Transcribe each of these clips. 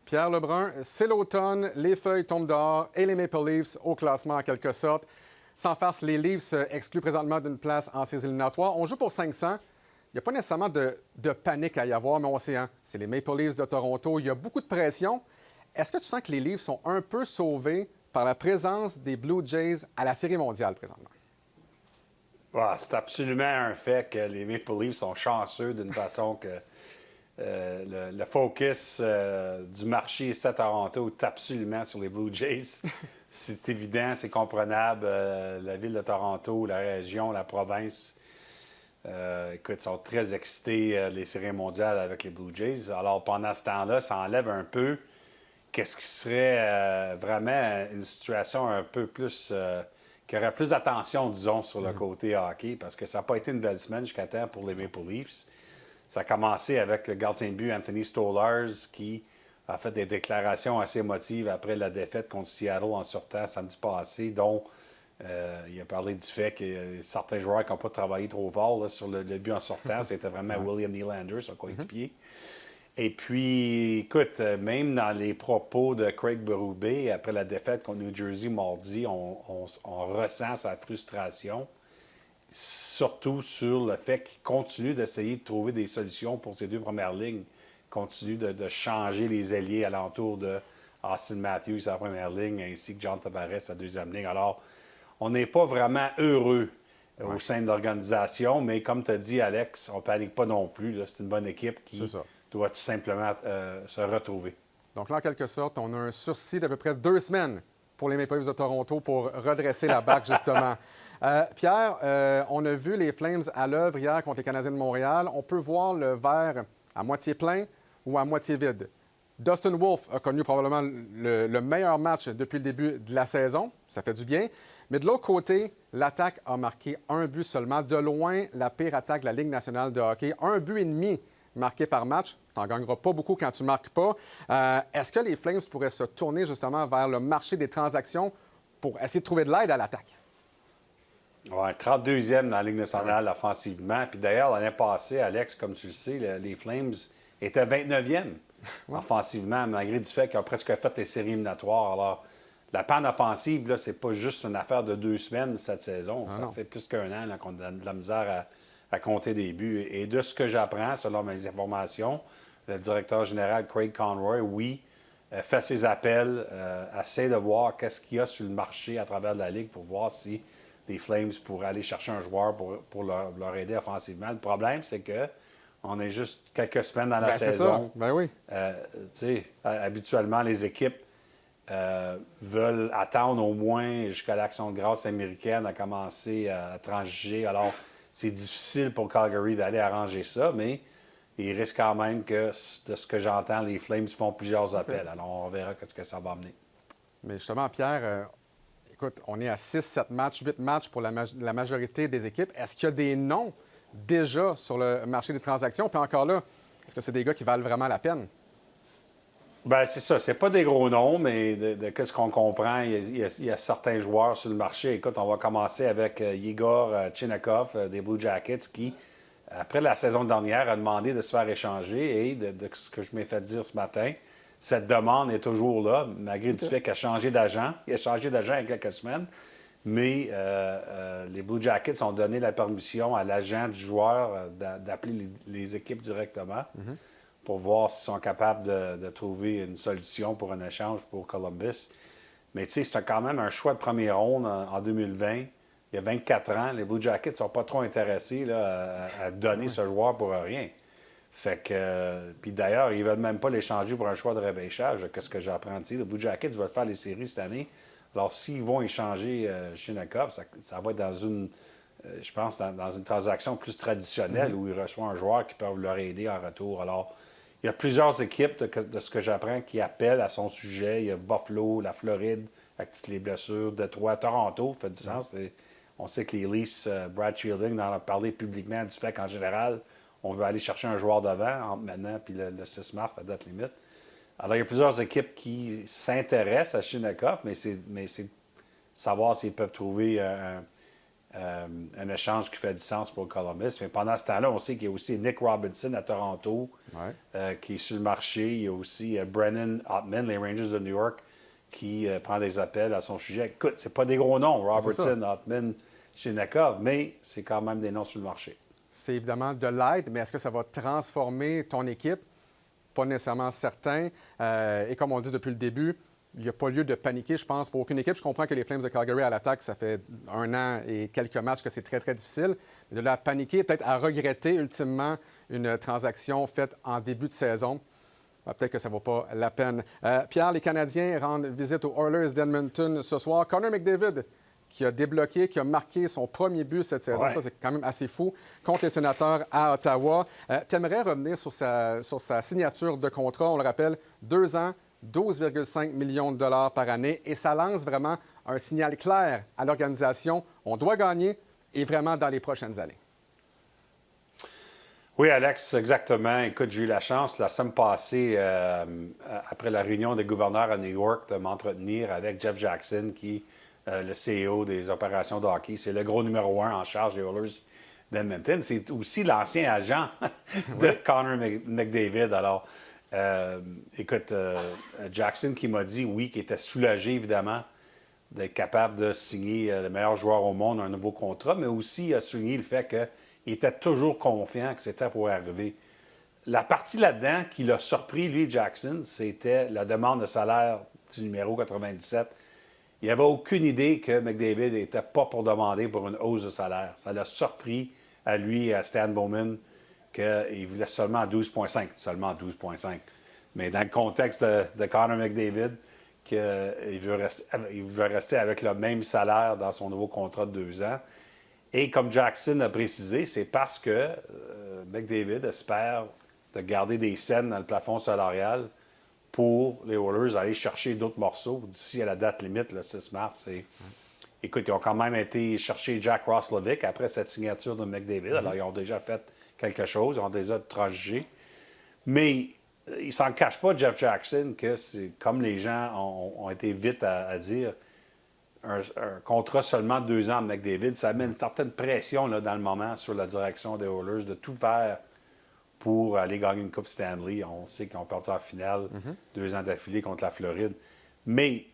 Pierre Lebrun, c'est l'automne, les feuilles tombent dehors et les Maple Leafs au classement en quelque sorte. Sans farce, les Leafs excluent présentement d'une place en séries éliminatoires. On joue pour 500. Il n'y a pas nécessairement de panique à y avoir, mais on sait, hein, c'est les Maple Leafs de Toronto. Il y a beaucoup de pression. Est-ce que tu sens que les Leafs sont un peu sauvés par la présence des Blue Jays à la Série mondiale présentement? C'est absolument un fait que les Maple Leafs sont chanceux d'une façon que le focus du marché ici à Toronto est absolument sur les Blue Jays. C'est évident, c'est comprenable. La ville de Toronto, la région, la province, écoute, sont très excités des séries mondiales avec les Blue Jays. Alors, pendant ce temps-là, ça enlève un peu qu'est-ce qui serait vraiment une situation un peu plus... qui aurait plus d'attention, disons, sur le côté hockey, parce que ça n'a pas été une belle semaine jusqu'à temps pour les Maple Leafs. Ça a commencé avec le gardien de but Anthony Stolarz qui a fait des déclarations assez émotives après la défaite contre Seattle en sortant samedi passé, dont il a parlé du fait que certains joueurs qui n'ont pas travaillé trop fort là, sur le but en sortant. C'était vraiment William Nylander, son coéquipier. Et puis, écoute, même dans les propos de Craig Berube, après la défaite contre New Jersey mardi, on ressent sa frustration, surtout sur le fait qu'il continue d'essayer de trouver des solutions pour ses deux premières lignes, continue de changer les ailiers alentour de Austin Matthews à la première ligne, ainsi que John Tavares à la deuxième ligne. Alors, on n'est pas vraiment heureux au sein de l'organisation, mais comme tu as dit, Alex, on ne panique pas non plus. C'est une bonne équipe qui doit tout simplement se retrouver. Donc là, en quelque sorte, on a un sursis d'à peu près 2 semaines pour les Maple Leafs de Toronto pour redresser la barque, justement. Pierre, on a vu les Flames à l'œuvre hier contre les Canadiens de Montréal. On peut voir le verre à moitié plein ou à moitié vide. Dustin Wolf a connu probablement le meilleur match depuis le début de la saison. Ça fait du bien. Mais de l'autre côté, l'attaque a marqué un but seulement. De loin, la pire attaque de la Ligue nationale de hockey. 1,5 but marqué par match. Tu n'en gagneras pas beaucoup quand tu ne marques pas. Est-ce que les Flames pourraient se tourner justement vers le marché des transactions pour essayer de trouver de l'aide à l'attaque? Oui, 32e dans la Ligue nationale offensivement. Puis d'ailleurs, l'année passée, Alex, comme tu le sais, les Flames étaient 29e offensivement, malgré du fait qu'ils ont presque fait les séries éliminatoires. Alors, la panne offensive, là, c'est pas juste une affaire de 2 semaines cette saison. Ça fait plus qu'un an là, qu'on a de la misère à compter des buts. Et de ce que j'apprends, selon mes informations, le directeur général Craig Conroy, fait ses appels, essaie de voir qu'est-ce qu'il y a sur le marché à travers la Ligue pour voir si les Flames pourraient aller chercher un joueur pour leur aider offensivement. Le problème, c'est que on est juste quelques semaines dans la saison. Ben oui. Habituellement, les équipes veulent attendre au moins jusqu'à l'Action de grâce américaine à commencer à transiger. Alors, c'est difficile pour Calgary d'aller arranger ça, mais il risque quand même que, de ce que j'entends, les Flames font plusieurs appels. Alors, on verra ce que ça va amener. Mais justement, Pierre, écoute, on est à 6, 7 matchs, 8 matchs pour la majorité des équipes. Est-ce qu'il y a des noms déjà sur le marché des transactions? Puis encore là, est-ce que c'est des gars qui valent vraiment la peine? Bien, c'est ça. C'est pas des gros noms, mais de ce qu'on comprend, il y a certains joueurs sur le marché. Écoute, on va commencer avec Igor Chinakov des Blue Jackets qui, après la saison dernière, a demandé de se faire échanger et de ce que je m'ai fait dire ce matin, cette demande est toujours là, malgré du fait qu'il a changé d'agent. Il a changé d'agent il y a quelques semaines, mais les Blue Jackets ont donné la permission à l'agent du joueur d'appeler les équipes directement. Pour voir s'ils sont capables de trouver une solution pour un échange pour Columbus. Mais tu sais, c'est quand même un choix de première ronde en 2020. Il y a 24 ans. Les Blue Jackets ne sont pas trop intéressés là, à donner ce joueur pour rien. Fait que... puis d'ailleurs, ils ne veulent même pas l'échanger pour un choix de repêchage, que ce que j'apprends. Les Blue Jackets veulent faire les séries cette année. Alors, s'ils vont échanger Chinakov, ça va être dans une... je pense dans une transaction plus traditionnelle où ils reçoivent un joueur qui peut leur aider en retour. Alors, il y a plusieurs équipes, de ce que j'apprends, qui appellent à son sujet. Il y a Buffalo, la Floride, avec toutes les blessures, Détroit, Toronto, fait du sens. On sait que les Leafs, Brad Shielding, en a parlé publiquement du fait qu'en général, on veut aller chercher un joueur devant entre maintenant et le 6 mars, la date limite. Alors, il y a plusieurs équipes qui s'intéressent à Chinakov, mais c'est savoir s'ils peuvent trouver un échange qui fait du sens pour Columbus. Mais pendant ce temps-là, on sait qu'il y a aussi Nick Robinson à Toronto qui est sur le marché. Il y a aussi Brennan Ottman, les Rangers de New York, qui prend des appels à son sujet. Écoute, c'est pas des gros noms, Robertson, Ottman, Shinakov, mais c'est quand même des noms sur le marché. C'est évidemment de l'aide, mais est-ce que ça va transformer ton équipe? Pas nécessairement certain. Et comme on dit depuis le début, il n'y a pas lieu de paniquer, je pense, pour aucune équipe. Je comprends que les Flames de Calgary à l'attaque, ça fait 1 an et quelques matchs que c'est très, très difficile. Mais de là à paniquer, peut-être à regretter ultimement une transaction faite en début de saison, peut-être que ça ne vaut pas la peine. Pierre, les Canadiens rendent visite aux Oilers d'Edmonton ce soir. Connor McDavid, qui a débloqué, qui a marqué son premier but cette saison. Ça, c'est quand même assez fou. Contre les Sénateurs à Ottawa. Tu aimerais revenir sur sa signature de contrat. On le rappelle, 2 ans, 12,5 millions de dollars par année. Et ça lance vraiment un signal clair à l'organisation. On doit gagner et vraiment dans les prochaines années. Oui, Alex, exactement. Écoute, j'ai eu la chance la semaine passée, après la réunion des gouverneurs à New York, de m'entretenir avec Jeff Jackson, qui le CEO des opérations de hockey. C'est le gros numéro 1 en charge des Oilers d'Edmonton. C'est aussi l'ancien agent de Connor McDavid. Alors, écoute, Jackson qui m'a dit, oui, qu'il était soulagé, évidemment, d'être capable de signer le meilleur joueur au monde un nouveau contrat, mais aussi a souligné le fait qu'il était toujours confiant que c'était pour arriver. La partie là-dedans qui l'a surpris, lui, Jackson, c'était la demande de salaire du numéro 97. Il n'avait aucune idée que McDavid n'était pas pour demander pour une hausse de salaire. Ça l'a surpris à lui et à Stan Bowman qu'il voulait seulement 12,5. Seulement 12,5. Mais dans le contexte de Connor McDavid, qu'il veut rester avec le même salaire dans son nouveau contrat de 2 ans. Et comme Jackson a précisé, c'est parce que McDavid espère de garder des scènes dans le plafond salarial pour les Oilers aller chercher d'autres morceaux d'ici à la date limite, le 6 mars. Écoute, ils ont quand même été chercher Jack Roslovic après cette signature de McDavid. Alors, ils ont déjà fait quelque chose, ils ont déjà transigé. Mais il ne s'en cache pas, Jeff Jackson, que c'est comme les gens ont été vite à dire, un contrat seulement de 2 ans de McDavid, ça met une certaine pression là, dans le moment sur la direction des Oilers de tout faire pour aller gagner une Coupe Stanley. On sait qu'ils ont perdu en finale 2 ans d'affilée contre la Floride. Mais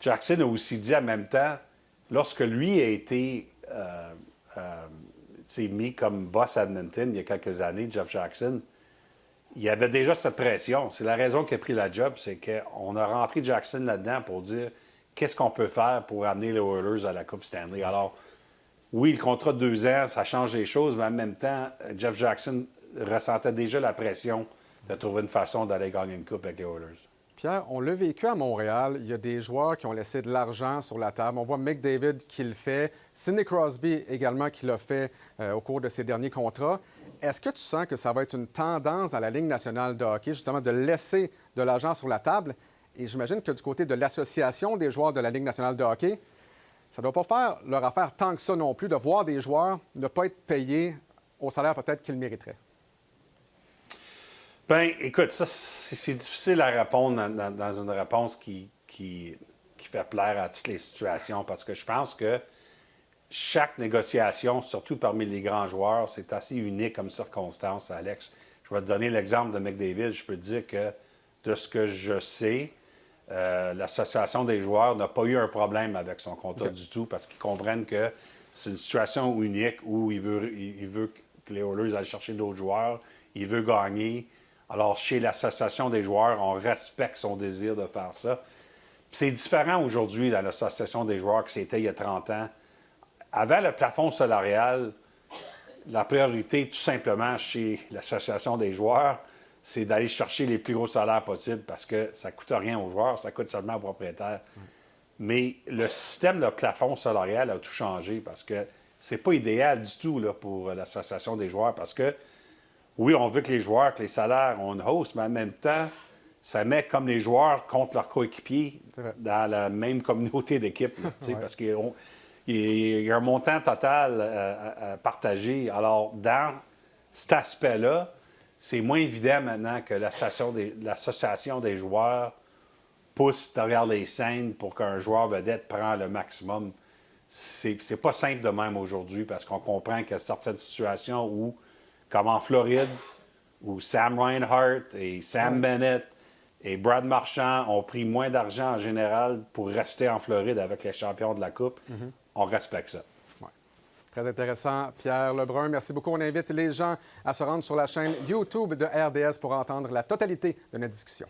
Jackson a aussi dit en même temps, lorsque lui a été mis comme boss à Edmonton il y a quelques années, Jeff Jackson, il y avait déjà cette pression. C'est la raison qu'il a pris la job, c'est qu'on a rentré Jackson là-dedans pour dire qu'est-ce qu'on peut faire pour amener les Oilers à la Coupe Stanley. Alors, oui, le contrat de 2 ans, ça change les choses, mais en même temps, Jeff Jackson ressentait déjà la pression de trouver une façon d'aller gagner une coupe avec les Oilers. Pierre, on l'a vécu à Montréal. Il y a des joueurs qui ont laissé de l'argent sur la table. On voit McDavid qui le fait. Sidney Crosby également qui l'a fait au cours de ses derniers contrats. Est-ce que tu sens que ça va être une tendance dans la Ligue nationale de hockey, justement, de laisser de l'argent sur la table? Et j'imagine que du côté de l'Association des joueurs de la Ligue nationale de hockey, ça ne doit pas faire leur affaire tant que ça non plus, de voir des joueurs ne pas être payés au salaire peut-être qu'ils mériteraient. Bien, écoute, ça, c'est difficile à répondre dans une réponse qui fait plaire à toutes les situations parce que je pense que chaque négociation, surtout parmi les grands joueurs, c'est assez unique comme circonstance, Alex. Je vais te donner l'exemple de McDavid. Je peux te dire que de ce que je sais, l'Association des joueurs n'a pas eu un problème avec son contrat du tout parce qu'ils comprennent que c'est une situation unique où il veut que les Oilers aillent chercher d'autres joueurs, il veut gagner. Alors, chez l'Association des joueurs, on respecte son désir de faire ça. Puis c'est différent aujourd'hui dans l'Association des joueurs que c'était il y a 30 ans. Avant le plafond salarial, la priorité, tout simplement, chez l'Association des joueurs, c'est d'aller chercher les plus gros salaires possibles parce que ça ne coûte rien aux joueurs, ça coûte seulement aux propriétaires. Mais le système de plafond salarial a tout changé parce que c'est pas idéal du tout là, pour l'Association des joueurs parce que oui, on veut que les joueurs, que les salaires ont une hausse, mais en même temps, ça met comme les joueurs contre leurs coéquipiers dans la même communauté d'équipe. Parce qu'il y a un montant total à partager. Alors, dans cet aspect-là, c'est moins évident maintenant que l'association des joueurs pousse derrière les scènes pour qu'un joueur vedette prenne le maximum c'est pas simple de même aujourd'hui parce qu'on comprend qu'il y a certaines situations où, comme en Floride, où Sam Reinhart et Sam Bennett et Brad Marchand ont pris moins d'argent en général pour rester en Floride avec les champions de la Coupe, on respecte ça. Très intéressant, Pierre Lebrun. Merci beaucoup. On invite les gens à se rendre sur la chaîne YouTube de RDS pour entendre la totalité de notre discussion.